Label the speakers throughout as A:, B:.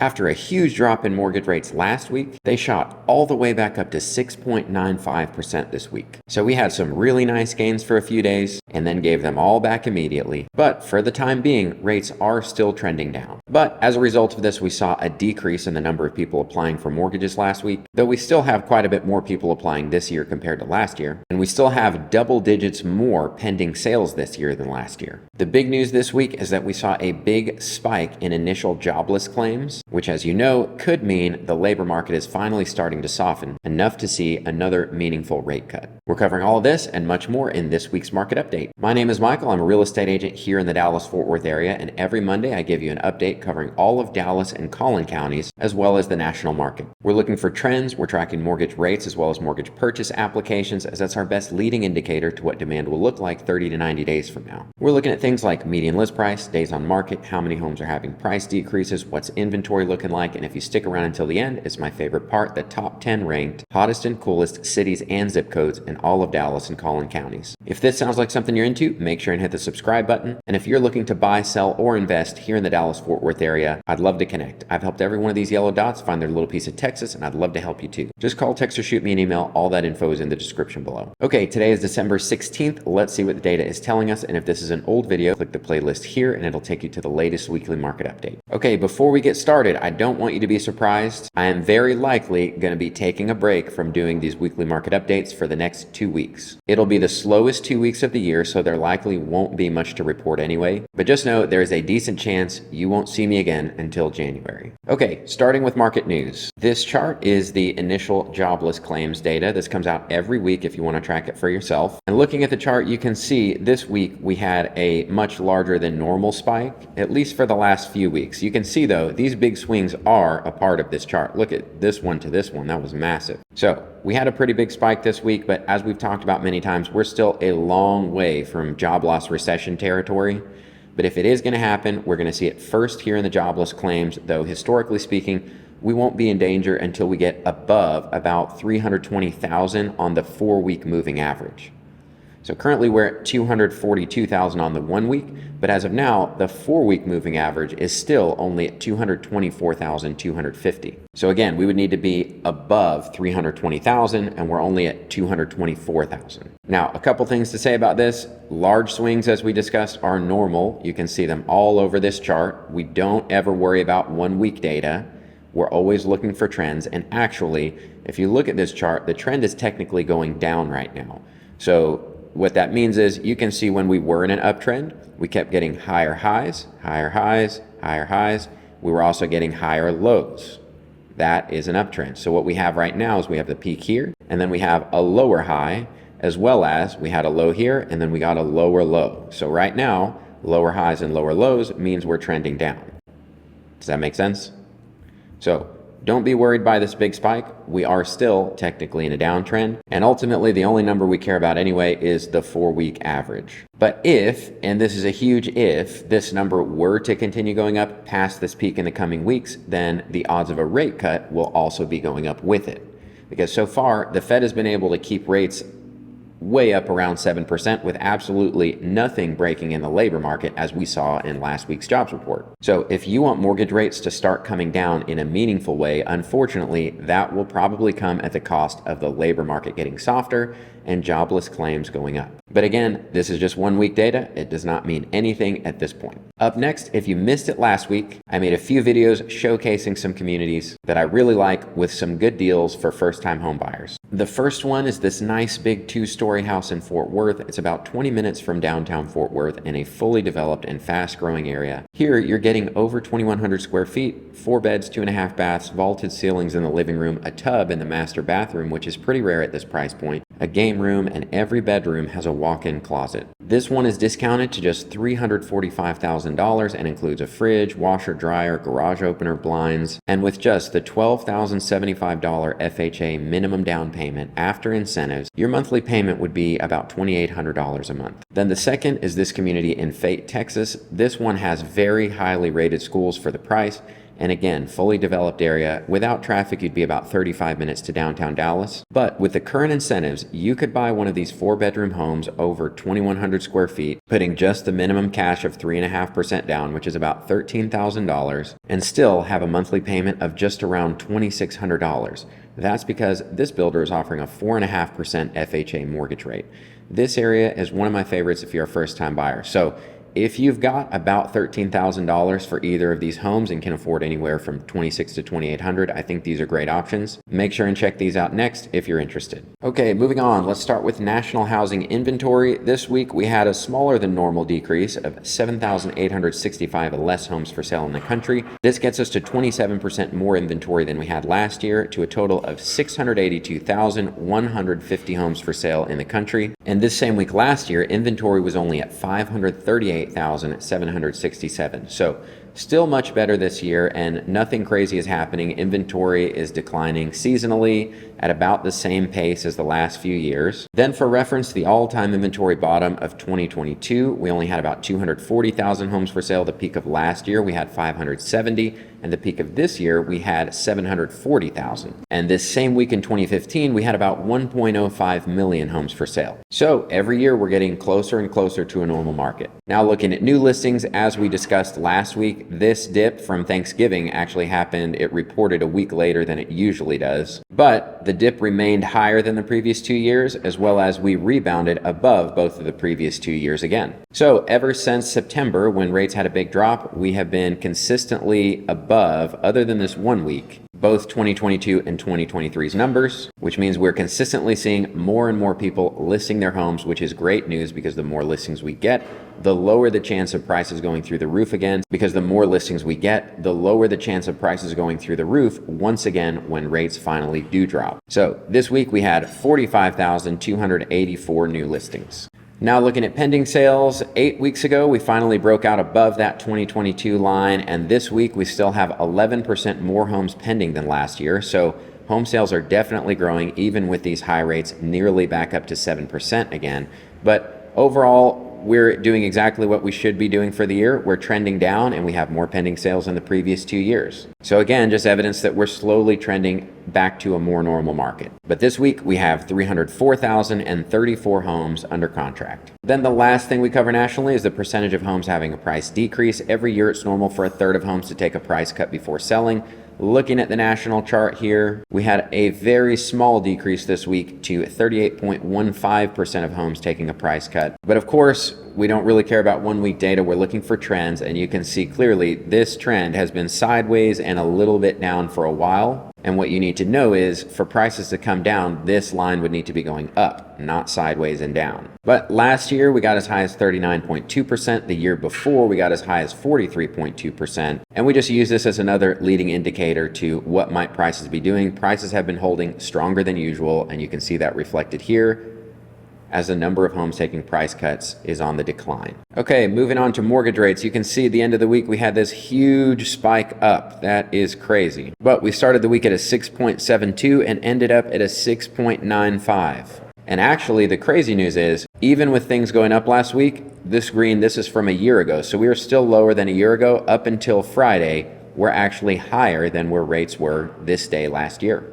A: After a huge drop in mortgage rates last week, they shot all the way back up to 6.95% this week. So we had some really nice gains for a few days and then gave them all back immediately. But for the time being, rates are still trending down. But as a result of this, we saw a decrease in the number of people applying for mortgages last week, though we still have quite a bit more people applying this year compared to last year. And we still have double digits more pending sales this year than last year. The big news this week is that we saw a big spike in initial jobless claims, which, as you know, could mean the labor market is finally starting to soften enough to see another meaningful rate cut. We're covering all of this and much more in this week's market update. My name is Michael. I'm a real estate agent here in the Dallas-Fort Worth area, and every Monday I give you an update covering all of Dallas and Collin counties, as well as the national market. We're looking for trends. We're tracking mortgage rates as well as mortgage purchase applications, as that's our best leading indicator to what demand will look like 30 to 90 days from now. We're looking at things like median list price, days on market, how many homes are having price decreases, what's inventory looking like, and if you stick around until the end, it's my favorite part, the top 10 ranked hottest and coolest cities and zip codes in all of Dallas and Collin counties. If this sounds like something you're into, make sure and hit the subscribe button. And if you're looking to buy, sell, or invest here in the Dallas-Fort Worth area, I'd love to connect. I've helped every one of these yellow dots find their little piece of Texas, and I'd love to help you too. Just call, text, or shoot me an email. All that info is in the description below. Okay, today is December 16th. Let's see what the data is telling us. And if this is an old video, click the playlist here and it'll take you to the latest weekly market update. Okay, before we get started, I don't want you to be surprised. I am very likely going to be taking a break from doing these weekly market updates for the next 2 weeks. It'll be the slowest 2 weeks of the year, so there likely won't be much to report anyway. But just know there is a decent chance you won't see me again until January. Okay, starting with market news. This chart is the initial jobless claims data. This comes out every week if you want to track it for yourself. And looking at the chart, you can see this week we had a much larger than normal spike, at least for the last few weeks. You can see though, these big swings are a part of this chart. Look at this one to this one, that was massive. So we had a pretty big spike this week, but as we've talked about many times, we're still a long way from job loss recession territory. But if it is going to happen, we're going to see it first here in the jobless claims, though historically speaking, we won't be in danger until we get above about 320,000 on the 4-week moving average. So currently we're at 242,000 on the 1 week, but as of now, the 4-week moving average is still only at 224,250. So again, we would need to be above 320,000 and we're only at 224,000. Now, a couple things to say about this. Large swings, as we discussed, are normal. You can see them all over this chart. We don't ever worry about 1 week data. We're always looking for trends. And actually, if you look at this chart, the trend is technically going down right now. So what that means is you can see when we were in an uptrend, we kept getting higher highs, higher highs, higher highs. We were also getting higher lows. That is an uptrend. So what we have right now is we have the peak here, and then we have a lower high, as well as we had a low here, and then we got a lower low. So right now, lower highs and lower lows means we're trending down. Does that make sense? So don't be worried by this big spike. We are still technically in a downtrend. And ultimately, the only number we care about anyway is the 4-week average. But if, and this is a huge if, this number were to continue going up past this peak in the coming weeks, then the odds of a rate cut will also be going up with it. Because so far, the Fed has been able to keep rates way up around 7% with absolutely nothing breaking in the labor market, as we saw in last week's jobs report. So if you want mortgage rates to start coming down in a meaningful way, unfortunately, that will probably come at the cost of the labor market getting softer and jobless claims going up. But again, this is just 1 week data. It does not mean anything at this point. Up next, if you missed it last week, I made a few videos showcasing some communities that I really like with some good deals for first-time home buyers. The first one is this nice big 2-story house in Fort Worth. It's about 20 minutes from downtown Fort Worth in a fully developed and fast-growing area. Here, you're getting over 2,100 square feet, 4 beds, 2.5 baths, vaulted ceilings in the living room, a tub in the master bathroom, which is pretty rare at this price point, a game room, and every bedroom has a walk-in closet. This one is discounted to just $345,000 and includes a fridge, washer, dryer, garage opener, blinds, and with just the $12,075 FHA minimum down payment after incentives, your monthly payment would be about $2,800 a month. Then the second is this community in Fate, Texas. This one has very highly rated schools for the price. And again, fully developed area. Without traffic, you'd be about 35 minutes to downtown Dallas. But with the current incentives, you could buy one of these 4-bedroom homes over 2,100 square feet, putting just the minimum cash of 3.5% down, which is about $13,000, and still have a monthly payment of just around $2,600. That's because this builder is offering a 4.5% FHA mortgage rate. This area is one of my favorites if you're a first-time buyer. So if you've got about $13,000 for either of these homes and can afford anywhere from $2,600 to $2,800, I think these are great options. Make sure and check these out next if you're interested. Okay, moving on, let's start with national housing inventory. This week we had a smaller than normal decrease of 7,865 less homes for sale in the country. This gets us to 27% more inventory than we had last year, to a total of 682,150 homes for sale in the country. And this same week last year, inventory was only at 538,767. So still much better this year, and nothing crazy is happening. Inventory is declining seasonally at about the same pace as the last few years. Then for reference, the all-time inventory bottom of 2022, we only had about 240,000 homes for sale. The peak of last year, we had 570, and the peak of this year, we had 740,000. And this same week in 2015, we had about 1.05 million homes for sale. So every year, we're getting closer and closer to a normal market. Now looking at new listings, as we discussed last week, this dip from Thanksgiving actually happened. It reported a week later than it usually does. But the dip remained higher than the previous 2 years, as well as we rebounded above both of the previous 2 years again. So ever since September, when rates had a big drop, we have been consistently above, other than this 1 week, both 2022 and 2023's numbers, which means we're consistently seeing more and more people listing their homes, which is great news because the more listings we get, the lower the chance of prices going through the roof again, because the more listings we get, the lower the chance of prices going through the roof once again when rates finally do drop. So this week we had 45,284 new listings. Now looking at pending sales, 8 weeks ago, we finally broke out above that 2022 line, and this week we still have 11% more homes pending than last year. So home sales are definitely growing, even with these high rates nearly back up to 7% again. But overall, we're doing exactly what we should be doing for the year. We're trending down, and we have more pending sales than the previous 2 years. So again, just evidence that we're slowly trending back to a more normal market. But this week we have 304,034 homes under contract. Then the last thing we cover nationally is the percentage of homes having a price decrease. Every year it's normal for a third of homes to take a price cut before selling. Looking at the national chart here, we had a very small decrease this week to 38.15% of homes taking a price cut. But of course, we don't really care about 1 week data. We're looking for trends, and you can see clearly this trend has been sideways and a little bit down for a while. And what you need to know is for prices to come down, this line would need to be going up, not sideways and down. But last year we got as high as 39.2%. The year before we got as high as 43.2%. And we just use this as another leading indicator to what might prices be doing. Prices have been holding stronger than usual, and you can see that reflected here as the number of homes taking price cuts is on the decline. Okay, moving on to mortgage rates. You can see at the end of the week, we had this huge spike up. That is crazy. But we started the week at a 6.72 and ended up at a 6.95. And actually, the crazy news is, even with things going up last week, this is from a year ago. So we are still lower than a year ago. Up until Friday, we're actually higher than where rates were this day last year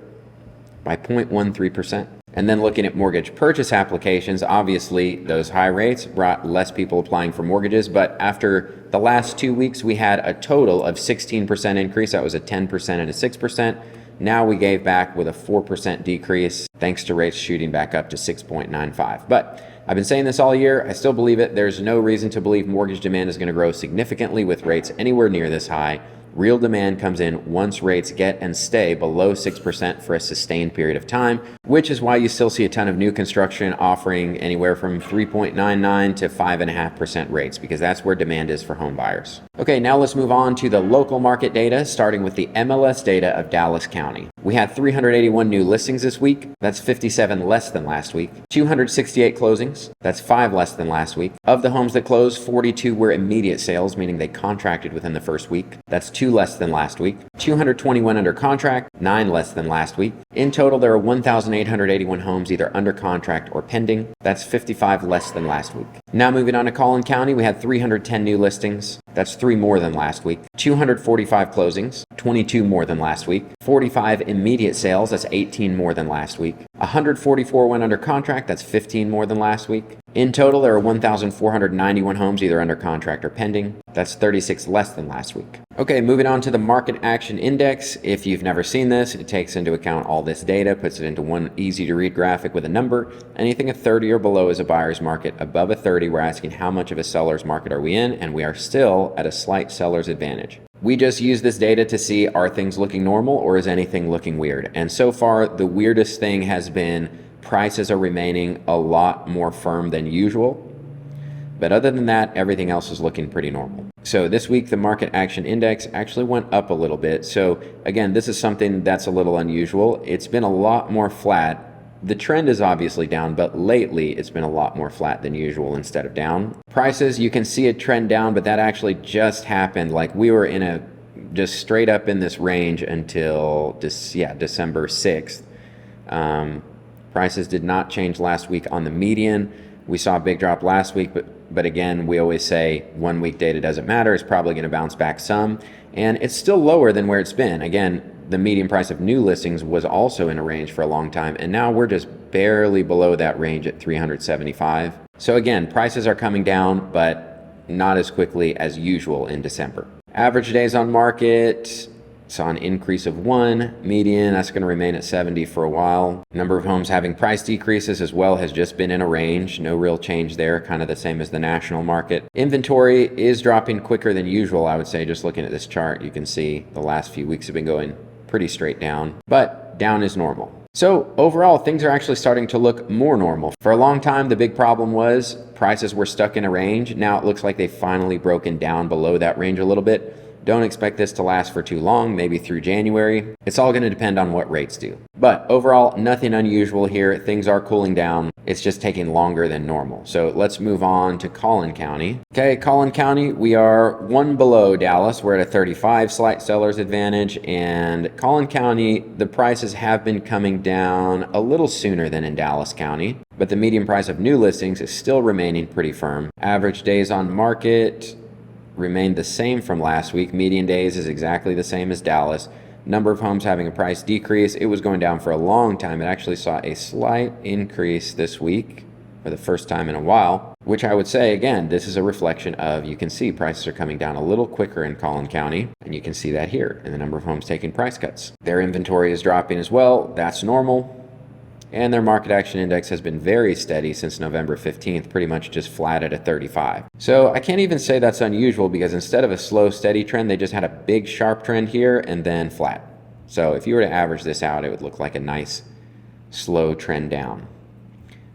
A: by 0.13%. And then looking at mortgage purchase applications, obviously those high rates brought less people applying for mortgages. But after the last 2 weeks, we had a total of 16% increase. That was a 10% and a 6%. Now we gave back with a 4% decrease thanks to rates shooting back up to 6.95. But I've been saying this all year. I still believe it. There's no reason to believe mortgage demand is going to grow significantly with rates anywhere near this high. Real demand comes in once rates get and stay below 6% for a sustained period of time, which is why you still see a ton of new construction offering anywhere from 3.99 to 5.5% rates, because that's where demand is for home buyers. Okay, now let's move on to the local market data, starting with the MLS data of Dallas County. We had 381 new listings this week. That's 57 less than last week. 268 closings. That's 5 less than last week. Of the homes that closed, 42 were immediate sales, meaning they contracted within the first week. That's 2 less than last week. 221 under contract, 9 less than last week. In total, there are 1,881 homes either under contract or pending. That's 55 less than last week. Now moving on to Collin County, we had 310 new listings. That's 3 more than last week. 245 closings, 22 more than last week. 45 immediate sales, that's 18 more than last week. 144 went under contract, that's 15 more than last week. In total, there are 1,491 homes either under contract or pending. That's 36 less than last week. Okay, moving on to the Market Action Index. If you've never seen this, it takes into account all this data, puts it into one easy to read graphic with a number. Anything at 30 or below is a buyer's market. Above a 30, we're asking how much of a seller's market are we in, and we are still at a slight seller's advantage. We just use this data to see, are things looking normal or is anything looking weird? And so far, the weirdest thing has been prices are remaining a lot more firm than usual. But other than that, everything else is looking pretty normal. So this week, the Market Action Index actually went up a little bit. So again, this is something that's a little unusual. It's been a lot more flat. The trend is obviously down, but lately it's been a lot more flat than usual instead of down. Prices, you can see a trend down, but that actually just happened. Like we were just straight up in this range until December 6th. Prices did not change last week on the median. We saw a big drop last week, but again, we always say 1 week data doesn't matter. It's probably going to bounce back some, and it's still lower than where it's been. Again, the median price of new listings was also in a range for a long time, and now we're just barely below that range at 375. So again, prices are coming down, but not as quickly as usual in December. Average days on market saw an increase of 1. Median, that's going to remain at 70 for a while. Number of homes having price decreases as well has just been in a range. No real change there, kind of the same as the national market. Inventory is dropping quicker than usual, I would say. Just looking at this chart, you can see the last few weeks have been going pretty straight down, but down is normal. So overall, things are actually starting to look more normal. For a long time, the big problem was prices were stuck in a range. Now it looks like they've finally broken down below that range a little bit. Don't expect this to last for too long, maybe through January. It's all going to depend on what rates do. But overall, nothing unusual here. Things are cooling down. It's just taking longer than normal. So let's move on to Collin County. Okay, Collin County, we are 1 below Dallas. We're at a 35 slight seller's advantage. And Collin County, the prices have been coming down a little sooner than in Dallas County. But the median price of new listings is still remaining pretty firm. Average days on market remained the same from last week. Median days is exactly the same as Dallas. Number of homes having a price decrease. It was going down for a long time. It actually saw a slight increase this week for the first time in a while, which I would say, again, this is a reflection of, you can see prices are coming down a little quicker in Collin County, and you can see that here in the number of homes taking price cuts. Their inventory is dropping as well. That's normal. And their Market Action Index has been very steady since November 15th, pretty much just flat at a 35. So I can't even say that's unusual, because instead of a slow, steady trend, they just had a big, sharp trend here and then flat. So if you were to average this out, it would look like a nice, slow trend down.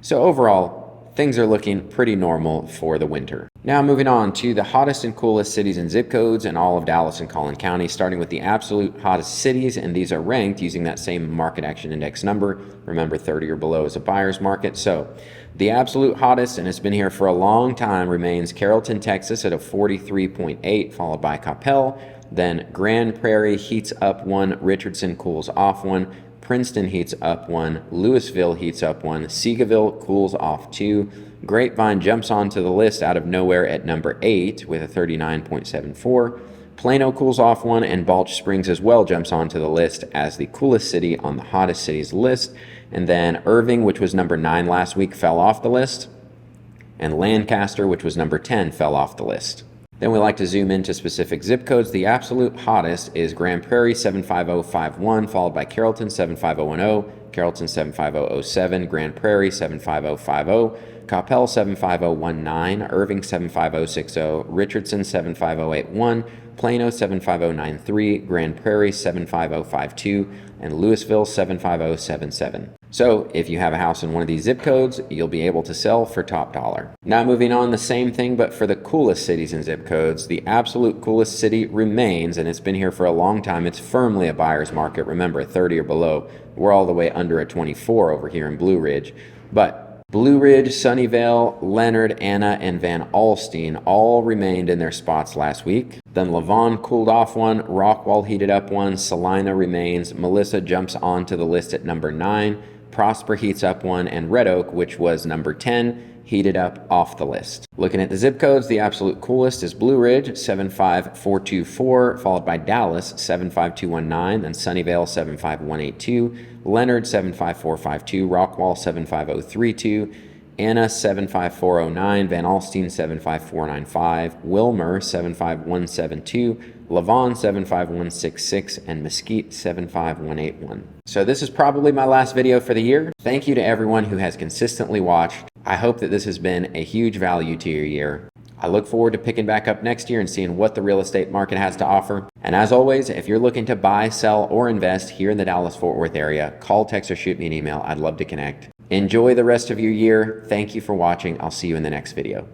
A: So overall, things are looking pretty normal for the winter. Now moving on to the hottest and coolest cities and zip codes in all of Dallas and Collin County, starting with the absolute hottest cities, and these are ranked using that same Market Action Index number. Remember, 30 or below is a buyer's market. So the absolute hottest, and it's been here for a long time, remains Carrollton, Texas at a 43.8, followed by Coppell. Then Grand Prairie heats up 1, Richardson cools off 1, Princeton heats up 1, Louisville heats up 1, Seagoville cools off 2, Grapevine jumps onto the list out of nowhere at number 8 with a 39.74, Plano cools off 1, and Balch Springs as well jumps onto the list as the coolest city on the hottest cities list. And then Irving, which was number 9 last week, fell off the list, and Lancaster, which was number 10, fell off the list. Then we like to zoom into specific zip codes. The absolute hottest is Grand Prairie 75051, followed by Carrollton 75010, Carrollton 75007, Grand Prairie 75050, Coppell 75019, Irving 75060, Richardson 75081, Plano 75093, Grand Prairie 75052, and Louisville 75077. So if you have a house in one of these zip codes, you'll be able to sell for top dollar. Now moving on, the same thing, but for the coolest cities and zip codes. The absolute coolest city remains, and it's been here for a long time. It's firmly a buyer's market. Remember, 30 or below. We're all the way under a 24 over here in Blue Ridge. But Blue Ridge, Sunnyvale, Leonard, Anna, and Van Alstyne all remained in their spots last week. Then Lavon cooled off 1, Rockwall heated up 1, Salina remains, Melissa jumps onto the list at number 9, Prosper heats up 1, and Red Oak, which was number 10, heated up off the list. Looking at the zip codes, the absolute coolest is Blue Ridge 75424, followed by Dallas 75219, then Sunnyvale 75182, Leonard 75452, Rockwall 75032, Anna 75409, Van Alstyne 75495, Wilmer 75172, Lavon 75166, and Mesquite 75181. So this is probably my last video for the year. Thank you to everyone who has consistently watched. I hope that this has been a huge value to your year. I look forward to picking back up next year and seeing what the real estate market has to offer. And as always, if you're looking to buy, sell, or invest here in the Dallas-Fort Worth area, call, text, or shoot me an email. I'd love to connect. Enjoy the rest of your year. Thank you for watching. I'll see you in the next video.